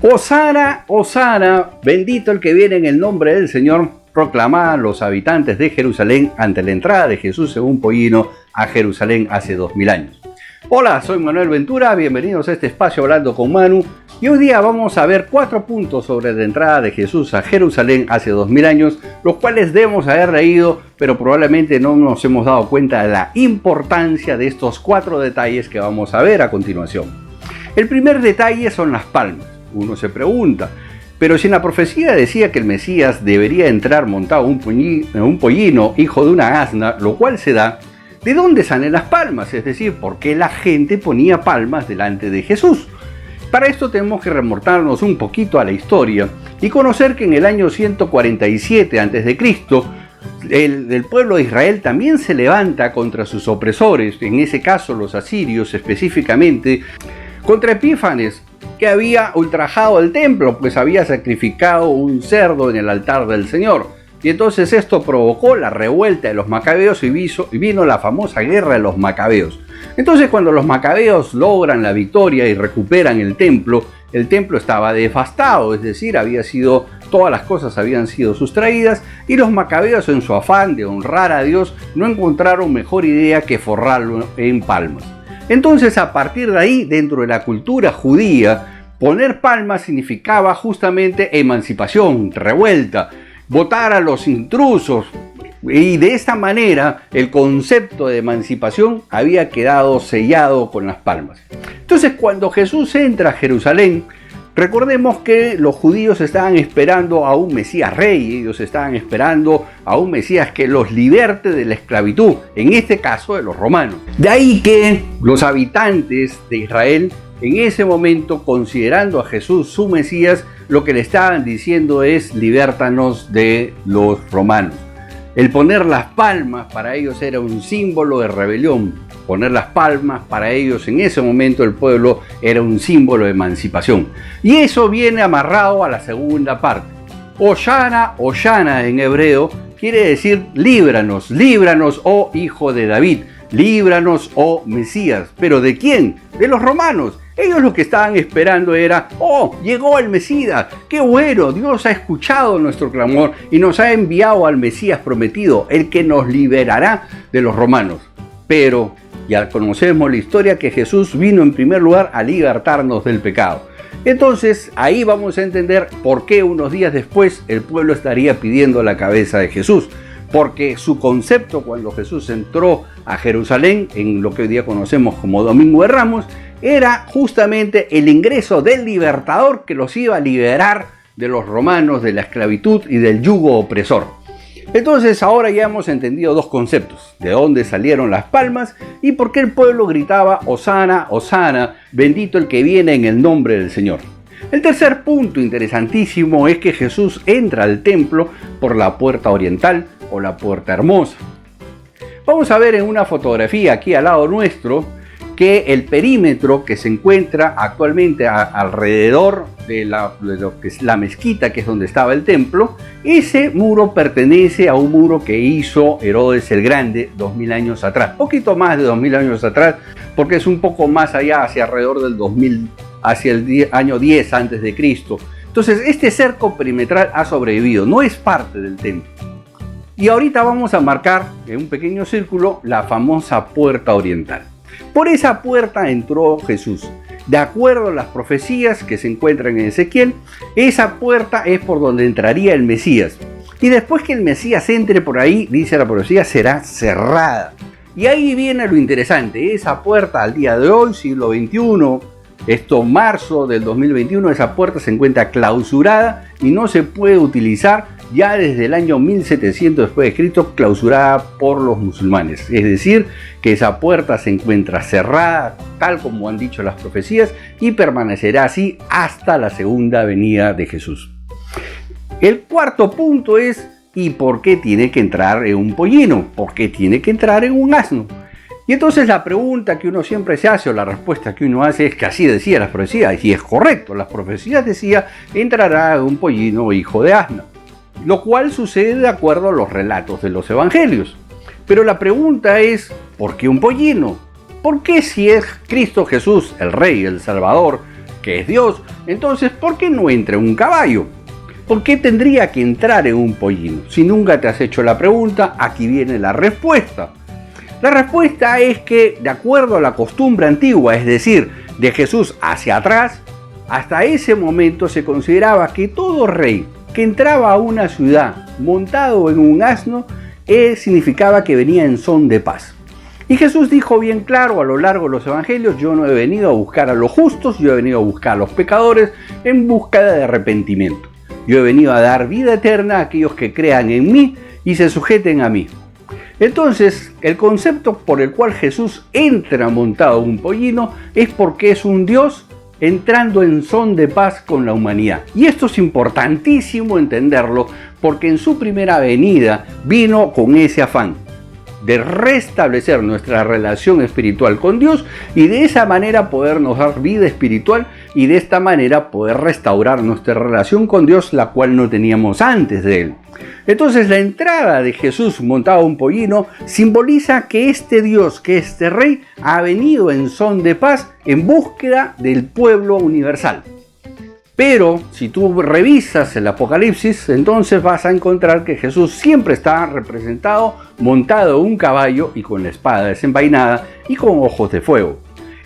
Hosana, Hosana, bendito el que viene en el nombre del Señor, proclamaban los habitantes de Jerusalén ante la entrada de Jesús según Pollino a Jerusalén hace 2000 años. Hola, soy Manuel Ventura, bienvenidos a este espacio Hablando con Manu, y hoy día vamos a ver 4 puntos sobre la entrada de Jesús a Jerusalén hace 2000 años, los cuales debemos haber leído, pero probablemente no nos hemos dado cuenta de la importancia de estos 4 detalles que vamos a ver a continuación. El primer detalle son las palmas. Uno se pregunta, pero si en la profecía decía que el Mesías debería entrar montado en un pollino, hijo de una asna, lo cual se da, ¿de dónde salen las palmas? Es decir, ¿por qué la gente ponía palmas delante de Jesús? Para esto tenemos que remontarnos un poquito a la historia y conocer que en el año 147 a.C., el pueblo de Israel también se levanta contra sus opresores, en ese caso los asirios específicamente, contra Epífanes, que había ultrajado el templo, pues había sacrificado un cerdo en el altar del Señor. Y entonces esto provocó la revuelta de los macabeos y vino la famosa guerra de los macabeos. Entonces cuando los macabeos logran la victoria y recuperan el templo estaba devastado, es decir, todas las cosas habían sido sustraídas, y los macabeos, en su afán de honrar a Dios, no encontraron mejor idea que forrarlo en palmas. Entonces, a partir de ahí, dentro de la cultura judía, poner palmas significaba justamente emancipación, revuelta, votar a los intrusos, y de esta manera el concepto de emancipación había quedado sellado con las palmas. Entonces, cuando Jesús entra a Jerusalén, recordemos que los judíos estaban esperando a un Mesías rey, ellos estaban esperando a un Mesías que los liberte de la esclavitud, en este caso de los romanos. De ahí que los habitantes de Israel, en ese momento, considerando a Jesús su Mesías, lo que le estaban diciendo es: libértanos de los romanos. El poner las palmas para ellos era un símbolo de rebelión. Poner las palmas para ellos en ese momento el pueblo era un símbolo de emancipación. Y eso viene amarrado a la segunda parte. Hosana, Hosana en hebreo quiere decir líbranos, líbranos, oh hijo de David, líbranos, oh Mesías. ¿Pero de quién? De los romanos. Ellos lo que estaban esperando era: ¡oh, llegó el Mesías! ¡Qué bueno! Dios ha escuchado nuestro clamor y nos ha enviado al Mesías prometido, el que nos liberará de los romanos. Pero ya conocemos la historia, que Jesús vino en primer lugar a libertarnos del pecado. Entonces ahí vamos a entender por qué unos días después el pueblo estaría pidiendo la cabeza de Jesús. Porque su concepto cuando Jesús entró a Jerusalén, en lo que hoy día conocemos como Domingo de Ramos, era justamente el ingreso del libertador que los iba a liberar de los romanos, de la esclavitud y del yugo opresor. Entonces ahora ya hemos entendido 2 conceptos: de dónde salieron las palmas y por qué el pueblo gritaba Hosana, Hosana, bendito el que viene en el nombre del Señor. El tercer punto interesantísimo es que Jesús entra al templo por la puerta oriental o la puerta hermosa. Vamos a ver en una fotografía aquí al lado nuestro que el perímetro que se encuentra actualmente alrededor de lo que es la mezquita, que es donde estaba el templo, ese muro pertenece a un muro que hizo Herodes el Grande 2000 años atrás, poquito más de 2000 años atrás, porque es un poco más allá, hacia alrededor del 2000, hacia el año 10 antes de Cristo. Entonces este cerco perimetral ha sobrevivido, no es parte del templo. Y ahorita vamos a marcar en un pequeño círculo la famosa puerta oriental. Por esa puerta entró Jesús. De acuerdo a las profecías que se encuentran en Ezequiel, esa puerta es por donde entraría el Mesías. Y después que el Mesías entre por ahí, dice la profecía, será cerrada. Y ahí viene lo interesante. Esa puerta al día de hoy, siglo XXI, marzo del 2021, esa puerta se encuentra clausurada y no se puede utilizar ya desde el año 1700 después de Cristo, clausurada por los musulmanes. Es decir, que esa puerta se encuentra cerrada, tal como han dicho las profecías, y permanecerá así hasta la segunda venida de Jesús. El cuarto punto es: ¿y por qué tiene que entrar en un pollino? ¿Por qué tiene que entrar en un asno? Y entonces la pregunta que uno siempre se hace, o la respuesta que uno hace, es que así decía las profecías, y es correcto. Las profecías decían: entrará en un pollino hijo de asna. Lo cual sucede de acuerdo a los relatos de los evangelios. Pero la pregunta es: ¿por qué un pollino? ¿Por qué, si es Cristo Jesús, el Rey, el Salvador, que es Dios, entonces ¿por qué no entra en un caballo? ¿Por qué tendría que entrar en un pollino? Si nunca te has hecho la pregunta, aquí viene la respuesta. La respuesta es que, de acuerdo a la costumbre antigua, es decir, de Jesús hacia atrás, hasta ese momento se consideraba que todo rey que entraba a una ciudad montado en un asno significaba que venía en son de paz. Y Jesús dijo bien claro a lo largo de los evangelios: yo no he venido a buscar a los justos, yo he venido a buscar a los pecadores en búsqueda de arrepentimiento. Yo he venido a dar vida eterna a aquellos que crean en mí y se sujeten a mí. Entonces, el concepto por el cual Jesús entra montado en un pollino es porque es un Dios entrando en son de paz con la humanidad. Y esto es importantísimo entenderlo, porque en su primera venida vino con ese afán de restablecer nuestra relación espiritual con Dios y de esa manera podernos dar vida espiritual y de esta manera poder restaurar nuestra relación con Dios, la cual no teníamos antes de Él. Entonces la entrada de Jesús montado en un pollino simboliza que este Dios, que este Rey, ha venido en son de paz en búsqueda del pueblo universal. Pero si tú revisas el Apocalipsis, entonces vas a encontrar que Jesús siempre está representado montado en un caballo y con la espada desenvainada y con ojos de fuego.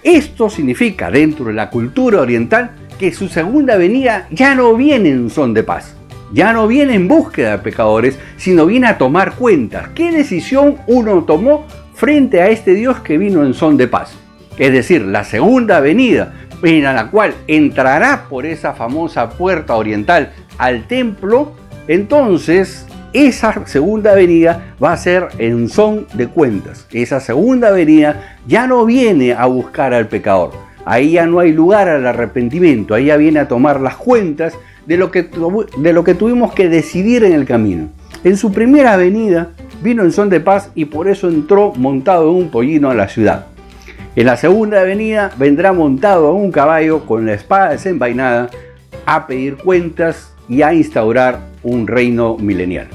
Esto significa, dentro de la cultura oriental, que su segunda venida ya no viene en son de paz. Ya no viene en búsqueda de pecadores, sino viene a tomar cuentas. ¿Qué decisión uno tomó frente a este Dios que vino en son de paz? Es decir, la segunda venida, en la cual entrará por esa famosa puerta oriental al templo. Entonces esa segunda venida va a ser en son de cuentas. Esa segunda venida ya no viene a buscar al pecador. Ahí ya no hay lugar al arrepentimiento. Ahí ya viene a tomar las cuentas de lo que tuvimos que decidir en el camino. En su primera venida vino en son de paz y por eso entró montado en un pollino a la ciudad. En la segunda venida vendrá montado en un caballo con la espada desenvainada a pedir cuentas y a instaurar un reino milenial.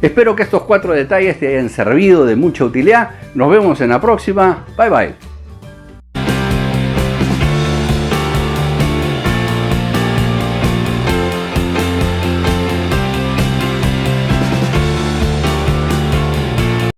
Espero que estos 4 detalles te hayan servido de mucha utilidad. Nos vemos en la próxima. Bye bye.